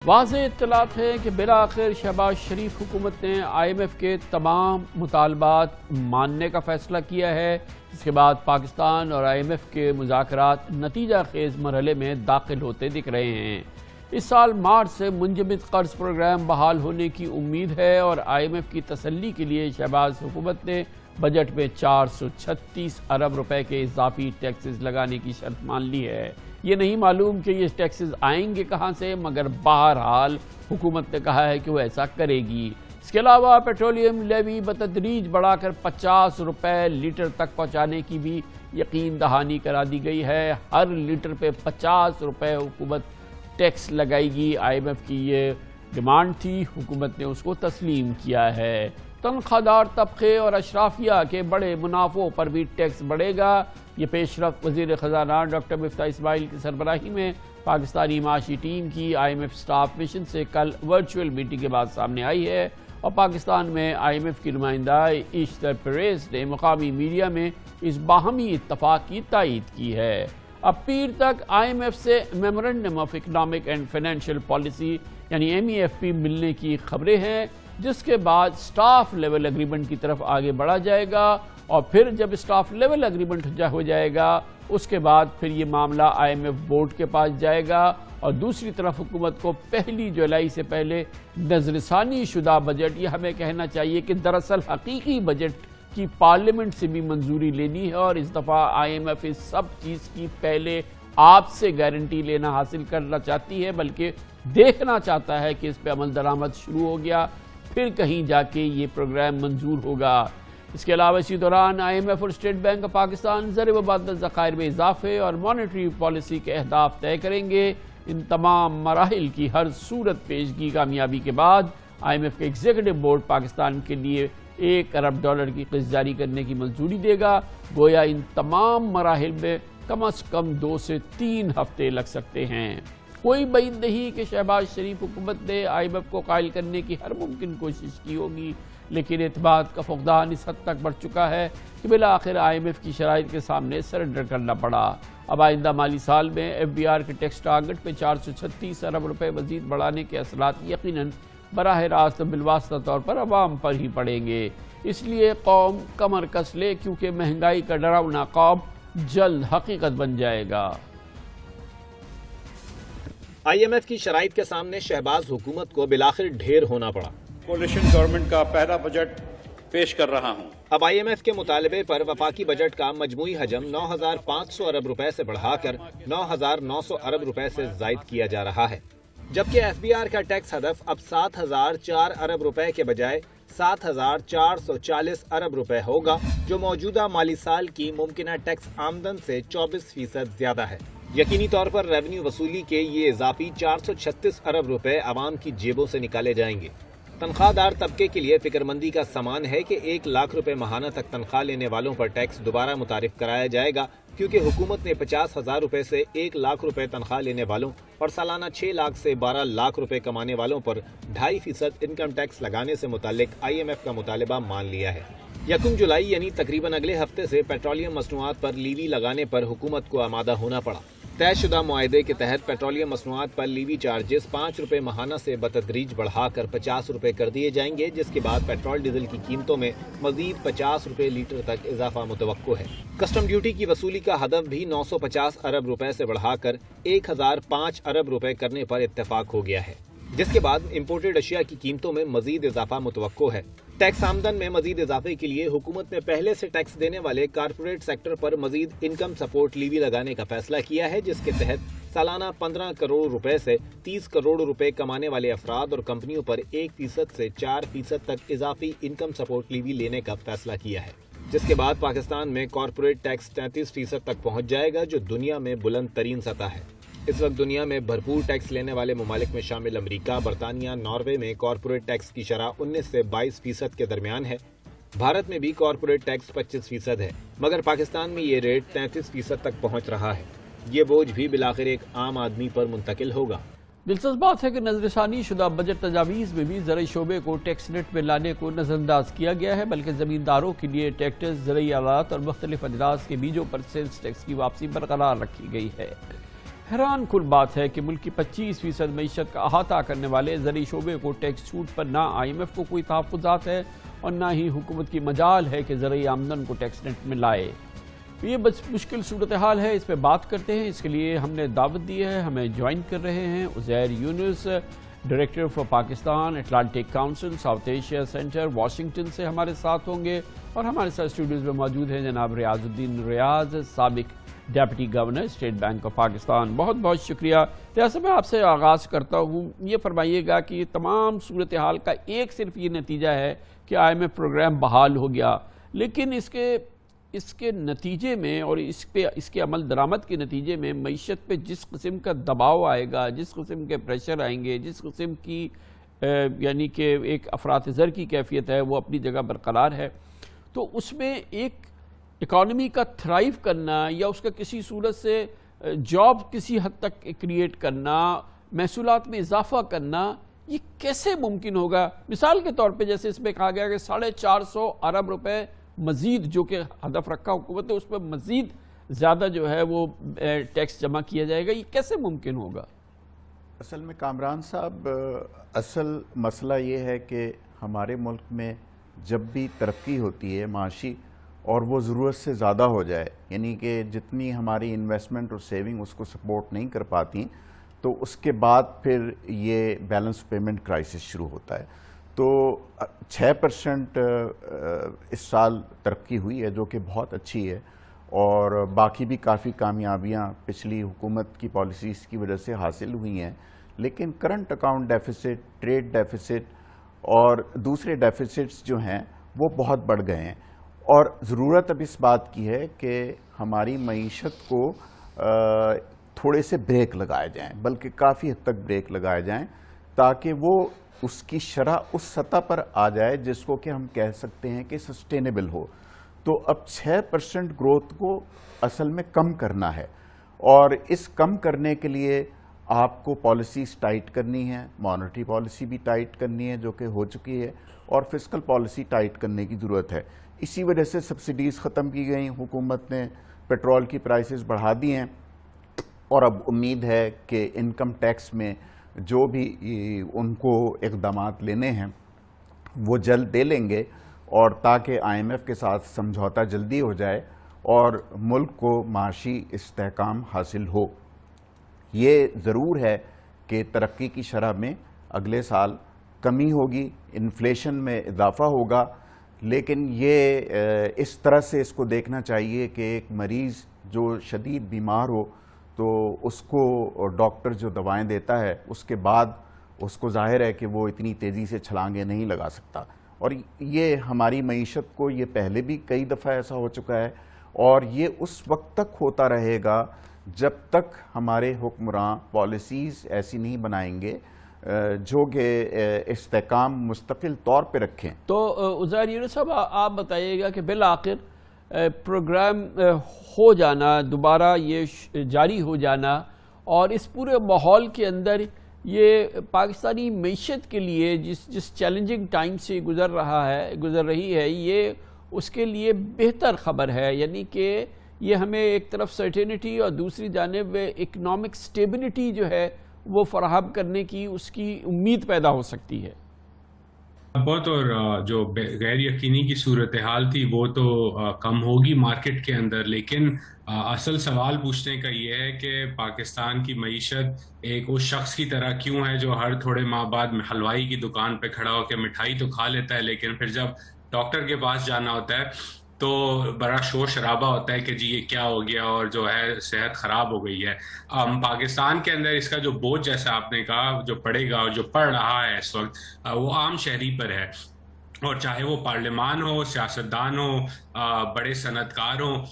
واضح اطلاعات ہیں کہ بالآخر شہباز شریف حکومت نے IMF کے تمام مطالبات ماننے کا فیصلہ کیا ہے، اس کے بعد پاکستان اور IMF کے مذاکرات نتیجہ خیز مرحلے میں داخل ہوتے دکھ رہے ہیں۔ اس سال مارچ سے منجمد قرض پروگرام بحال ہونے کی امید ہے اور IMF کی تسلی کے لیے شہباز حکومت نے بجٹ میں 436 ارب روپے کے اضافی ٹیکسز لگانے کی شرط مان لی ہے۔ یہ نہیں معلوم کہ یہ ٹیکسز آئیں گے کہاں سے، مگر بہرحال حکومت نے کہا ہے کہ وہ ایسا کرے گی۔ اس کے علاوہ پیٹرولیم لیوی بتدریج بڑھا کر 50 روپے لیٹر تک پہنچانے کی بھی یقین دہانی کرا دی گئی ہے۔ ہر لیٹر پہ 50 روپے حکومت ٹیکس لگائے گی۔ IMF کی یہ ڈیمانڈ تھی، حکومت نے اس کو تسلیم کیا ہے۔ تنخواہ دار طبقے اور اشرافیہ کے بڑے منافعوں پر بھی ٹیکس بڑھے گا۔ یہ پیش رفت وزیر خزانہ ڈاکٹر مفتاح اسماعیل کی سربراہی میں پاکستانی معاشی ٹیم کی IMF سٹاف مشن سے کل ورچوئل میٹنگ کے بعد سامنے آئی ہے اور پاکستان میں IMF کی نمائندہ ایشتر پیریز نے مقامی میڈیا میں اس باہمی اتفاق کی تائید کی ہے۔ اب پیر تک IMF سے memorandum of economic and financial policy یعنی MEFP ملنے کی خبریں ہیں، جس کے بعد سٹاف لیول اگریمنٹ کی طرف آگے بڑھا جائے گا اور پھر جب سٹاف لیول اگریمنٹ ہو جائے گا اس کے بعد پھر یہ معاملہ IMF بورڈ کے پاس جائے گا اور دوسری طرف حکومت کو 1 جولائی سے پہلے نظر ثانی شدہ بجٹ، یہ ہمیں کہنا چاہیے کہ دراصل حقیقی بجٹ کی پارلیمنٹ سے بھی منظوری لینی ہے اور اس دفعہ IMF اس سب چیز کی پہلے آپ سے گارنٹی لینا حاصل کرنا چاہتی ہے، بلکہ دیکھنا چاہتا ہے کہ اس پہ عمل درآمد شروع ہو گیا پھر کہیں جا کے یہ پروگرام منظور ہوگا۔ اس کے علاوہ اسی دوران IMF اور اسٹیٹ بینک آف پاکستان زر مبادلہ ذخائر میں اضافے اور مانیٹری پالیسی کے اہداف طے کریں گے۔ ان تمام مراحل کی ہر صورت پیشگی کامیابی کے بعد IMF کے ایگزیکٹو بورڈ پاکستان کے لیے $1 ارب کی قسط جاری کرنے کی منظوری دے گا۔ گویا ان تمام مراحل میں کم از کم 2 سے 3 ہفتے لگ سکتے ہیں۔ کوئی بعید نہیں کہ شہباز شریف حکومت نے IMF کو قائل کرنے کی ہر ممکن کوشش کی ہوگی، لیکن اعتماد کا فقدان اس حد تک بڑھ چکا ہے کہ بالآخر IMF کی شرائط کے سامنے سرنڈر کرنا پڑا۔ اب آئندہ مالی سال میں FBR کے ٹیکس ٹارگٹ میں 436 ارب روپے مزید بڑھانے کے اثرات یقیناً براہ راست بالواسطہ طور پر عوام پر ہی پڑیں گے۔ اس لیے قوم کمر کس لے کیونکہ مہنگائی کا ڈراؤنا خواب جلد حقیقت بن جائے گا۔ IMF کی شرائط کے سامنے شہباز حکومت کو بالآخر ڈھیر ہونا پڑا۔ کولیشن گورنمنٹ کا پہلا بجٹ پیش کر رہا ہوں۔ اب IMF کے مطالبے پر وفاقی بجٹ کا مجموعی حجم 9,500 ارب روپے سے بڑھا کر 9,900 ارب روپے سے زائد کیا جا رہا ہے، جبکہ FBR کا ٹیکس ہدف اب 7,004 ارب روپے کے بجائے 7,440 ارب روپے ہوگا، جو موجودہ مالی سال کی ممکنہ ٹیکس آمدن سے 24% زیادہ ہے۔ یقینی طور پر ریونیو وصولی کے یہ اضافی 436 ارب روپے عوام کی جیبوں سے نکالے جائیں گے۔ تنخواہ دار طبقے کے لیے فکر مندی کا سامان ہے کہ 1 لاکھ روپے ماہانہ تک تنخواہ لینے والوں پر ٹیکس دوبارہ متعارف کرایا جائے گا، کیونکہ حکومت نے 50,000 روپے سے 1 لاکھ روپے تنخواہ لینے والوں اور سالانہ 6 لاکھ سے 12 لاکھ روپے کمانے والوں پر 2.5% انکم ٹیکس لگانے سے متعلق IMF کا مطالبہ مان لیا ہے۔ 1 جولائی یعنی تقریباً اگلے ہفتے سے پیٹرولیم مصنوعات پر لیوی لگانے پر حکومت کو آمادہ ہونا پڑا۔ طے شدہ معاہدے کے تحت پیٹرولیم مصنوعات پر لیوی چارجز 5 روپے ماہانہ سے بتدریج بڑھا کر 50 روپے کر دیے جائیں گے، جس کے بعد پیٹرول ڈیزل کی قیمتوں میں مزید 50 روپے لیٹر تک اضافہ متوقع ہے۔ کسٹم ڈیوٹی کی وصولی کا ہدف بھی 950 ارب روپے سے بڑھا کر 1,005 ارب روپے کرنے پر اتفاق ہو گیا ہے، جس کے بعد امپورٹڈ اشیاء کی قیمتوں میں مزید اضافہ متوقع ہے۔ ٹیکس آمدن میں مزید اضافے کے لیے حکومت نے پہلے سے ٹیکس دینے والے کارپوریٹ سیکٹر پر مزید انکم سپورٹ لیوی لگانے کا فیصلہ کیا ہے، جس کے تحت سالانہ 15 کروڑ روپے سے 30 کروڑ روپے کمانے والے افراد اور کمپنیوں پر 1% سے 4% تک اضافی انکم سپورٹ لیوی لینے کا فیصلہ کیا ہے، جس کے بعد پاکستان میں کارپوریٹ ٹیکس 33% تک پہنچ جائے گا، جو دنیا میں بلند ترین سطح ہے۔ اس وقت دنیا میں بھرپور ٹیکس لینے والے ممالک میں شامل امریکہ، برطانیہ، ناروے میں کارپوریٹ ٹیکس کی شرح 19 سے 22% کے درمیان ہے۔ بھارت میں بھی کارپوریٹ ٹیکس 25% ہے، مگر پاکستان میں یہ ریٹ 33% تک پہنچ رہا ہے۔ یہ بوجھ بھی بالآخر ایک عام آدمی پر منتقل ہوگا۔ دلچسپ بات ہے کہ نظر ثانی شدہ بجٹ تجاویز میں بھی زرعی شعبے کو ٹیکس نیٹ میں لانے کو نظر انداز کیا گیا ہے، بلکہ زمینداروں کے لیے ٹریکٹر، زرعی آلات اور مختلف اجناس کے بیجوں پر سیلز ٹیکس کی واپسی برقرار رکھی گئی ہے۔ حیران کن بات ہے کہ ملک کی 25% معیشت کا احاطہ کرنے والے زرعی شعبے کو ٹیکس چھوٹ پر نہ IMF کو کوئی تحفظات ہے اور نہ ہی حکومت کی مجال ہے کہ زرعی آمدن کو ٹیکس نیٹ میں لائے. یہ بس مشکل صورتحال ہے, اس پہ بات کرتے ہیں. اس کے لیے ہم نے دعوت دی ہے, ہمیں جوائن کر رہے ہیں Uzair Younus, director for Pakistan Atlantic council South Asia centre, Washington سے ہمارے ساتھ ہوں گے. اور ہمارے ساتھ اسٹوڈیوز میں موجود ہیں جناب ریاض الدین ریاض, سابق deputy governor state bank of Pakistan. بہت بہت شکریہ. ریاض صاحب, میں آپ سے آغاز کرتا ہوں. یہ فرمائیے گا کہ یہ تمام صورتحال کا ایک صرف یہ نتیجہ ہے کہ IMF پروگرام بحال ہو گیا, لیکن اس کے نتیجے میں اور اس کے عمل درآمد کے نتیجے میں معیشت پہ جس قسم کا دباؤ آئے گا, جس قسم کے پریشر آئیں گے, جس قسم کی یعنی کہ ایک افراط زر کی کیفیت ہے وہ اپنی جگہ برقرار ہے. تو اس میں ایک اکانومی کا تھرائیو کرنا یا اس کا کسی صورت سے جاب کسی حد تک کریٹ کرنا, محصولات میں اضافہ کرنا, یہ کیسے ممکن ہوگا؟ مثال کے طور پہ جیسے اس میں کہا گیا کہ 450 ارب روپے مزید جو کہ ہدف رکھا حکومت ہے, اس پہ مزید زیادہ جو ہے وہ ٹیکس جمع کیا جائے گا. یہ کیسے ممکن ہوگا؟ اصل میں کامران صاحب, اصل مسئلہ یہ ہے کہ ہمارے ملک میں جب بھی ترقی ہوتی ہے معاشی اور وہ ضرورت سے زیادہ ہو جائے, یعنی کہ جتنی ہماری انویسٹمنٹ اور سیونگ اس کو سپورٹ نہیں کر پاتی, تو اس کے بعد پھر یہ بیلنس پیمنٹ کرائسس شروع ہوتا ہے. تو 6% اس سال ترقی ہوئی ہے جو کہ بہت اچھی ہے, اور باقی بھی کافی کامیابیاں پچھلی حکومت کی پالیسیز کی وجہ سے حاصل ہوئی ہیں. لیکن current account deficit, trade deficit اور دوسرے ڈیفیسٹس جو ہیں وہ بہت بڑھ گئے ہیں, اور ضرورت اب اس بات کی ہے کہ ہماری معیشت کو تھوڑے سے بریک لگائے جائیں, بلکہ کافی حد تک بریک لگائے جائیں, تاکہ وہ اس کی شرح اس سطح پر آ جائے جس کو کہ ہم کہہ سکتے ہیں کہ سسٹینیبل ہو. تو اب 6% گروتھ کو اصل میں کم کرنا ہے, اور اس کم کرنے کے لیے آپ کو پالیسیز ٹائٹ کرنی ہے, مانیٹری پالیسی بھی ٹائٹ کرنی ہے جو کہ ہو چکی ہے, اور فسکل پالیسی ٹائٹ کرنے کی ضرورت ہے. اسی وجہ سے سبسڈیز ختم کی گئیں, حکومت نے پیٹرول کی پرائسز بڑھا دی ہیں, اور اب امید ہے کہ انکم ٹیکس میں جو بھی ان کو اقدامات لینے ہیں وہ جلد دے لیں گے, اور تاکہ IMF کے ساتھ سمجھوتا جلدی ہو جائے اور ملک کو معاشی استحکام حاصل ہو. یہ ضرور ہے کہ ترقی کی شرح میں اگلے سال کمی ہوگی, انفلیشن میں اضافہ ہوگا, لیکن یہ اس طرح سے اس کو دیکھنا چاہیے کہ ایک مریض جو شدید بیمار ہو تو اس کو ڈاکٹر جو دوائیں دیتا ہے اس کے بعد اس کو ظاہر ہے کہ وہ اتنی تیزی سے چھلانگیں نہیں لگا سکتا. اور یہ ہماری معیشت کو یہ پہلے بھی کئی دفعہ ایسا ہو چکا ہے, اور یہ اس وقت تک ہوتا رہے گا جب تک ہمارے حکمراں پالیسیز ایسی نہیں بنائیں گے جو کہ استحکام مستقل طور پہ رکھیں. تو عزیر یونس صاحب, آپ بتائیے گا کہ بالآخر پروگرام ہو جانا, دوبارہ یہ جاری ہو جانا, اور اس پورے ماحول کے اندر یہ پاکستانی معیشت کے لیے جس چیلنجنگ ٹائم سے گزر رہی ہے, یہ اس کے لیے بہتر خبر ہے. یعنی کہ یہ ہمیں ایک طرف سرٹینٹی اور دوسری جانب اکنامک سٹیبلٹی جو ہے وہ فراہم کرنے کی اس کی امید پیدا ہو سکتی ہے. بہت, اور جو غیر یقینی کی صورتحال تھی وہ تو کم ہوگی مارکیٹ کے اندر, لیکن اصل سوال پوچھنے کا یہ ہے کہ پاکستان کی معیشت ایک اس شخص کی طرح کیوں ہے جو ہر تھوڑے ماہ بعد حلوائی کی دکان پہ کھڑا ہو کے مٹھائی تو کھا لیتا ہے, لیکن پھر جب ڈاکٹر کے پاس جانا ہوتا ہے تو بڑا شور شرابہ ہوتا ہے کہ جی یہ کیا ہو گیا اور جو ہے صحت خراب ہو گئی ہے. پاکستان کے اندر اس کا جو بوجھ جیسا آپ نے کہا جو پڑے گا اور جو پڑ رہا ہے اس وقت وہ عام شہری پر ہے, اور چاہے وہ پارلیمان ہو, سیاستدان ہو, بڑے صنعت کار ہوں,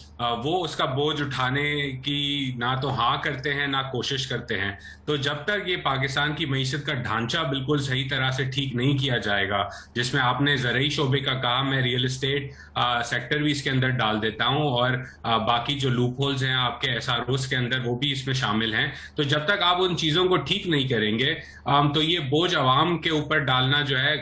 وہ اس کا بوجھ اٹھانے کی نہ تو ہاں کرتے ہیں نہ کوشش کرتے ہیں. تو جب تک یہ پاکستان کی معیشت کا ڈھانچہ بالکل صحیح طرح سے ٹھیک نہیں کیا جائے گا, جس میں آپ نے زرعی شعبے کا کہا, میں ریئل اسٹیٹ سیکٹر بھی اس کے اندر ڈال دیتا ہوں, اور باقی جو لوپ ہولز ہیں آپ کے SROs کے اندر وہ بھی اس میں شامل ہیں. تو جب تک آپ ان چیزوں کو ٹھیک نہیں کریں گے تو یہ بوجھ عوام کے اوپر ڈالنا جو ہے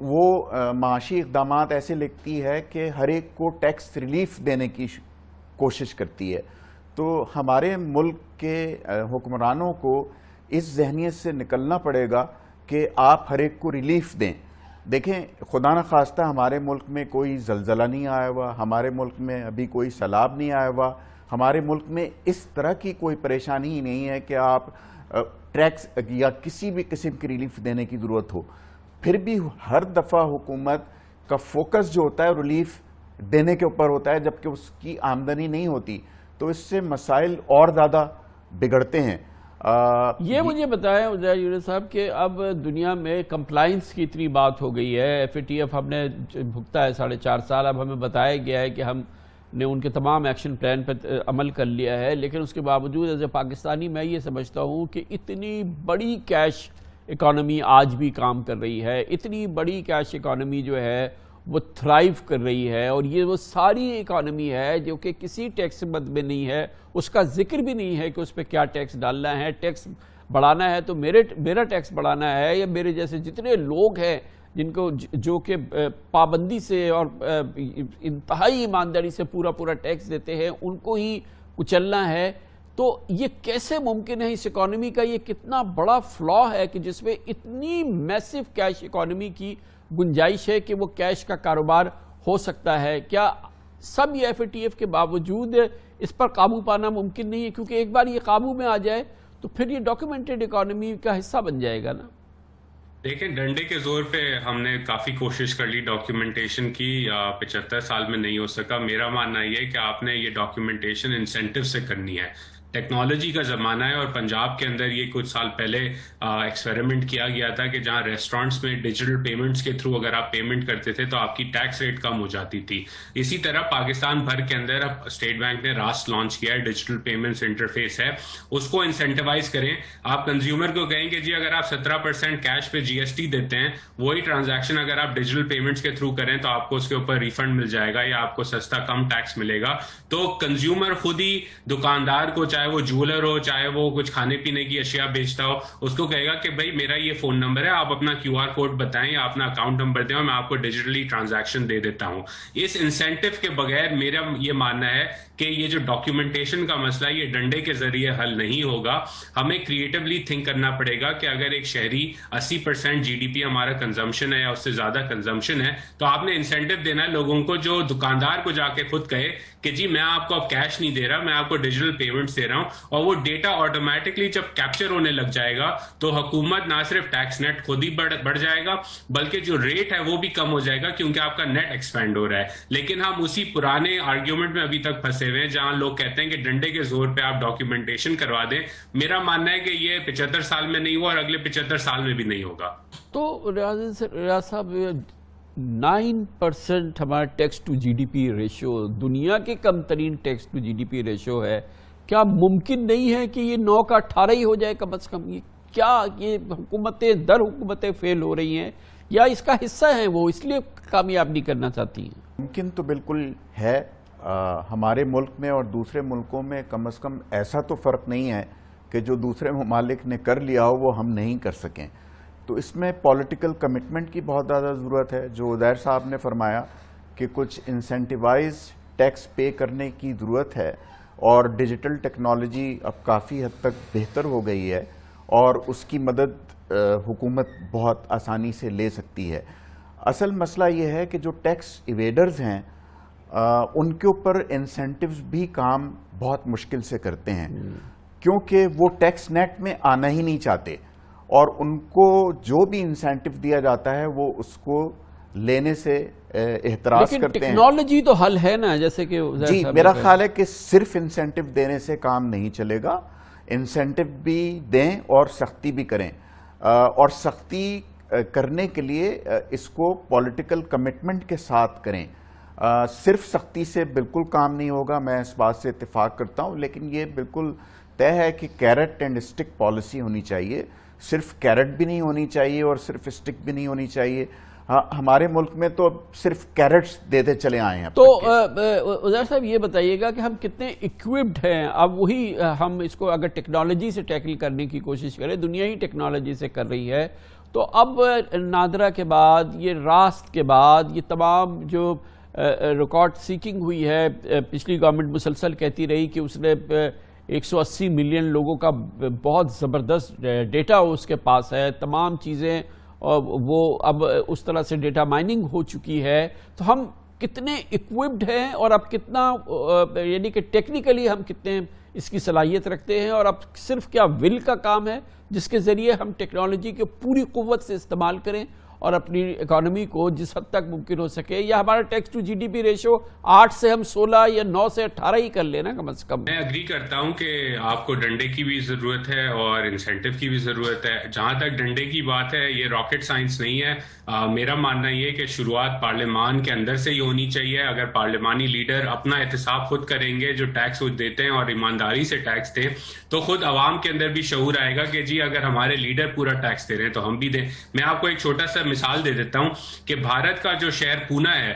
وہ معاشی اقدامات ایسے لکھتی ہے کہ ہر ایک کو ٹیکس ریلیف دینے کی کوشش کرتی ہے. تو ہمارے ملک کے حکمرانوں کو اس ذہنیت سے نکلنا پڑے گا کہ آپ ہر ایک کو ریلیف دیں. دیکھیں خدا نخواستہ ہمارے ملک میں کوئی زلزلہ نہیں آیا ہوا, ہمارے ملک میں ابھی کوئی سیلاب نہیں آیا ہوا, ہمارے ملک میں اس طرح کی کوئی پریشانی ہی نہیں ہے کہ آپ ٹیکس یا کسی بھی قسم کی ریلیف دینے کی ضرورت ہو. پھر بھی ہر دفعہ حکومت کا فوکس جو ہوتا ہے ریلیف دینے کے اوپر ہوتا ہے جبکہ اس کی آمدنی نہیں ہوتی, تو اس سے مسائل اور زیادہ بگڑتے ہیں. یہ مجھے بتائیں عزیر یونس صاحب کہ اب دنیا میں کمپلائنس کی اتنی بات ہو گئی ہے, FATF ہم نے بھگتا ہے 4.5 سال, اب ہمیں بتایا گیا ہے کہ ہم نے ان کے تمام ایکشن پلان پر عمل کر لیا ہے, لیکن اس کے باوجود ایز اے پاکستانی میں یہ سمجھتا ہوں کہ اتنی بڑی کیش اکانومی آج بھی کام کر رہی ہے, اتنی بڑی کیش اکانومی جو ہے وہ تھرائیو کر رہی ہے, اور یہ وہ ساری اکانومی ہے جو کہ کسی ٹیکس مد میں نہیں ہے, اس کا ذکر بھی نہیں ہے کہ اس پہ کیا ٹیکس ڈالنا ہے. ٹیکس بڑھانا ہے تو میرا ٹیکس بڑھانا ہے, یا میرے جیسے جتنے لوگ ہیں جن کو جو کہ پابندی سے اور انتہائی ایمانداری سے پورا ٹیکس دیتے ہیں ان کو ہی کچلنا ہے. تو یہ کیسے ممکن ہے؟ اس اکانومی کا یہ کتنا بڑا فلا ہے کہ جس میں اتنی میسو کیش اکانومی کی گنجائش ہے کہ وہ کیش کا کاروبار ہو سکتا ہے. کیا سب یہ FATF کے باوجود اس پر قابو پانا ممکن نہیں ہے؟ کیونکہ ایک بار یہ قابو میں آ جائے تو پھر یہ ڈاکیومنٹڈ اکانومی کا حصہ بن جائے گا نا. دیکھیں ڈنڈے کے زور پہ ہم نے کافی کوشش کر لی ڈاکیومنٹیشن کی, 75 سال میں نہیں ہو سکا. میرا ماننا یہ ہے کہ آپ نے یہ ڈاکیومنٹیشن انسینٹیو سے کرنی ہے. ٹیکنالوجی کا زمانہ ہے, اور پنجاب کے اندر یہ کچھ سال پہلے ایکسپیریمنٹ کیا گیا تھا کہ جہاں ریسٹورنٹس میں ڈیجیٹل پیمنٹس کے تھرو اگر آپ پیمنٹ کرتے تھے تو آپ کی ٹیکس ریٹ کم ہو جاتی تھی. اسی طرح پاکستان بھر کے اندر اب اسٹیٹ بینک نے راسٹ لانچ کیا ہے, ڈیجیٹل پیمنٹس انٹرفیس ہے, اس کو انسینٹیوائز کریں. آپ کنزیومر کو کہیں کہ جی اگر آپ 17% کیش پہ GST دیتے ہیں, وہی ٹرانزیکشن اگر آپ ڈیجیٹل پیمنٹس کے تھرو کریں تو آپ کو اس کے اوپر ریفنڈ مل جائے گا یا آپ کو سستا کم ٹیکس ملے گا. تو کنزیومر خود ہی دکاندار کو, چاہے وہ جولر ہو چاہے وہ کچھ کھانے پینے کی اشیاء بیچتا ہو, اس کو کہے گا کہ بھائی میرا یہ فون نمبر ہے, آپ اپنا QR کوڈ بتائیں یا اپنا اکاؤنٹ نمبر دیں اور میں آپ کو ڈیجیٹلی ٹرانزیکشن دے دیتا ہوں. اس انسینٹیو کے بغیر میرا یہ ماننا ہے کہ یہ جو ڈاکیومنٹیشن کا مسئلہ یہ ڈنڈے کے ذریعے حل نہیں ہوگا. ہمیں کریٹیولی تھنک کرنا پڑے گا کہ اگر ایک شہری 80% GDP ہمارا کنزمپشن ہے یا اس سے زیادہ کنزمپشن ہے, تو آپ نے انسینٹیو دینا ہے لوگوں کو جو دکاندار کو جا کے خود کہے کہ جی میں آپ کو اب کیش نہیں دے رہا, میں آپ کو ڈیجیٹل پیمنٹس دے رہا ہوں. اور وہ ڈیٹا آٹومیٹکلی جب کیپچر ہونے لگ جائے گا تو حکومت نہ صرف ٹیکس نیٹ خود ہی بڑھ جائے گا بلکہ جو ریٹ ہے وہ بھی کم ہو جائے گا کیونکہ آپ کا نیٹ ایکسپینڈ ہو رہا ہے. لیکن ہم اسی پرانے آرگیومنٹ میں ابھی تک پھنسے ہوئے ہیں جہاں لوگ کہتے ہیں کہ ڈنڈے کے زور پہ آپ ڈاکیومنٹیشن کروا دیں. میرا ماننا ہے کہ یہ 75 سال میں نہیں ہوا اور اگلے 75 سال میں بھی نہیں ہوگا. تو ریاض صاحب 9% ہمارا ٹیکس ٹو GDP ریشو دنیا کے کم ترین ٹیکس ٹو GDP ریشو ہے. کیا ممکن نہیں ہے کہ یہ 9 کا 18 ہی ہو جائے کم از کم؟ کیا یہ حکومتیں در حکومتیں فیل ہو رہی ہیں یا اس کا حصہ ہیں وہ اس لیے کامیاب نہیں کرنا چاہتی ہیں؟ ممکن تو بالکل ہے. ہمارے ملک میں اور دوسرے ملکوں میں کم از کم ایسا تو فرق نہیں ہے کہ جو دوسرے ممالک نے کر لیا ہو وہ ہم نہیں کر سکیں. تو اس میں پولیٹیکل کمٹمنٹ کی بہت زیادہ ضرورت ہے. جو عزیر صاحب نے فرمایا کہ کچھ انسینٹیوائز ٹیکس پے کرنے کی ضرورت ہے, اور ڈیجیٹل ٹیکنالوجی اب کافی حد تک بہتر ہو گئی ہے اور اس کی مدد حکومت بہت آسانی سے لے سکتی ہے. اصل مسئلہ یہ ہے کہ جو ٹیکس ایویڈرز ہیں ان کے اوپر انسینٹیوز بھی کام بہت مشکل سے کرتے ہیں کیونکہ وہ ٹیکس نیٹ میں آنا ہی نہیں چاہتے, اور ان کو جو بھی انسینٹیو دیا جاتا ہے وہ اس کو لینے سے احتراز کرتے ہیں. لیکن ٹیکنالوجی تو حل ہے نا, جیسے کہ جی میرا خیال ہے کہ صرف انسینٹیو دینے سے کام نہیں چلے گا. انسینٹیو بھی دیں اور سختی بھی کریں, اور سختی کرنے کے لیے اس کو پولیٹیکل کمٹمنٹ کے ساتھ کریں. صرف سختی سے بالکل کام نہیں ہوگا, میں اس بات سے اتفاق کرتا ہوں, لیکن یہ بالکل طے ہے کہ کیرٹ اینڈ اسٹک پالیسی ہونی چاہیے. صرف کیرٹ بھی نہیں ہونی چاہیے اور صرف اسٹک بھی نہیں ہونی چاہیے. ہمارے ملک میں تو صرف کیرٹس دیتے چلے آئے ہیں. تو عزیر صاحب یہ بتائیے گا کہ ہم کتنے اکوپڈ ہیں اب؟ وہی ہم اس کو اگر ٹیکنالوجی سے ٹیکل کرنے کی کوشش کریں, دنیا ہی ٹیکنالوجی سے کر رہی ہے, تو اب نادرا کے بعد، یہ راست کے بعد، یہ تمام جو ریکارڈ سیکنگ ہوئی ہے، پچھلی گورنمنٹ مسلسل کہتی رہی کہ اس نے 180 ملین لوگوں کا بہت زبردست ڈیٹا اس کے پاس ہے، تمام چیزیں وہ اب اس طرح سے ڈیٹا مائننگ ہو چکی ہے، تو ہم کتنے اکوپڈ ہیں اور اب کتنا یعنی کہ ٹیکنیکلی ہم کتنے اس کی صلاحیت رکھتے ہیں، اور اب صرف کیا ول کا کام ہے جس کے ذریعے ہم ٹیکنالوجی کے پوری قوت سے استعمال کریں اور اپنی اکانومی کو جس حد تک ممکن ہو سکے، یا ہمارا tax to G D P ratio 8 سے ہم 16 یا 9 سے 18 ہی کر لینا کم از کم۔ میں اگری کرتا ہوں کہ آپ کو ڈنڈے کی بھی ضرورت ہے اور انسینٹیو کی بھی ضرورت ہے۔ جہاں تک ڈنڈے کی بات ہے، یہ راکٹ سائنس نہیں ہے۔ میرا ماننا یہ ہے کہ شروعات پارلیمان کے اندر سے ہی ہونی چاہیے۔ اگر پارلیمانی لیڈر اپنا احتساب خود کریں گے، جو ٹیکس وہ دیتے ہیں اور ایمانداری سے ٹیکس دیں، تو خود عوام کے اندر بھی شعور آئے گا کہ جی اگر ہمارے لیڈر پورا ٹیکس دے رہے ہیں تو ہم بھی دیں۔ میں آپ کو ایک چھوٹا سا مثال دے دیتا ہوں کہ بھارت کا جو شہر پونا ہے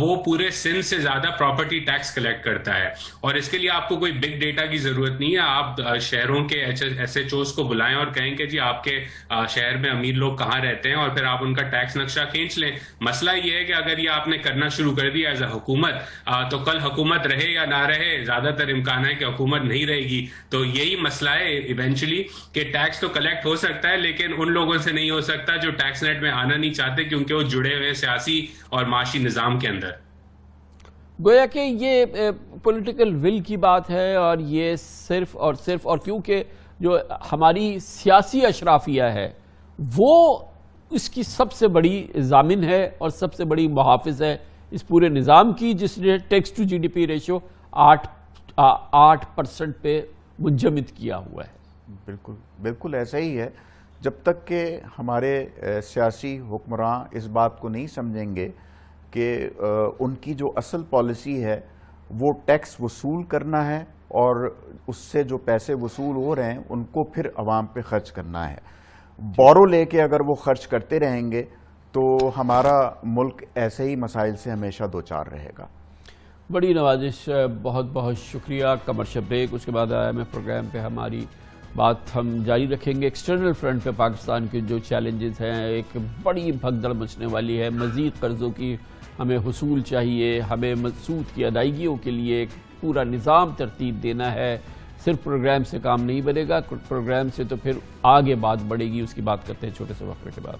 وہ پورے سندھ سے زیادہ پراپرٹی ٹیکس کلیکٹ کرتا ہے، اور اس کے لیے آپ کو کوئی بگ ڈیٹا کی ضرورت نہیں ہے۔ آپ شہروں کے ایس ایچ اوز کو بلائیں اور کہیں کہ جی آپ کے شہر میں امیر لوگ کہاں رہتے ہیں، اور پھر آپ ان کا ٹیکس نقشہ کھینچ لیں۔ مسئلہ یہ ہے کہ اگر یہ آپ نے کرنا شروع کر دیا ایز اے حکومت، تو کل حکومت رہے یا نہ رہے، زیادہ تر امکان ہے کہ حکومت نہیں رہے گی۔ تو یہی مسئلہ ہے ایونچولی کہ ٹیکس تو کلیکٹ ہو سکتا ہے، لیکن ان لوگوں سے نہیں ہو سکتا جو ٹیکس نیٹ میں آنا نہیں چاہتے، کیونکہ وہ جڑے ہوئے سیاسی اور معاشی نظام کے اندر۔ گویا کہ یہ پولیٹیکل ول کی بات ہے، اور یہ صرف اور کیونکہ جو ہماری سیاسی اشرافیہ ہے وہ اس کی سب سے بڑی ضامن ہے اور سب سے بڑی محافظ ہے اس پورے نظام کی، جس نے tax to G D P ratio 8% پہ منجمد کیا ہوا ہے۔ بالکل ایسا ہی ہے۔ جب تک کہ ہمارے سیاسی حکمراں اس بات کو نہیں سمجھیں گے کہ ان کی جو اصل پالیسی ہے وہ ٹیکس وصول کرنا ہے، اور اس سے جو پیسے وصول ہو رہے ہیں ان کو پھر عوام پہ خرچ کرنا ہے، بورو لے کے اگر وہ خرچ کرتے رہیں گے تو ہمارا ملک ایسے ہی مسائل سے ہمیشہ دوچار رہے گا۔ بڑی نوازش، بہت بہت شکریہ۔ کمرشل بریک، اس کے بعد IMF پروگرام پہ ہماری بات ہم جاری رکھیں گے۔ ایکسٹرنل فرنٹ پہ پاکستان کے جو چیلنجز ہیں، ایک بڑی بھگدڑ مچنے والی ہے، مزید قرضوں کی ہمیں حصول چاہیے، ہمیں سود کی ادائیگیوں کے لیے ایک پورا نظام ترتیب دینا ہے۔ صرف پروگرام سے کام نہیں بنے گا، پروگرام سے تو پھر آگے بات بڑھے گی، اس کی بات کرتے ہیں چھوٹے سے وقفے کے بعد۔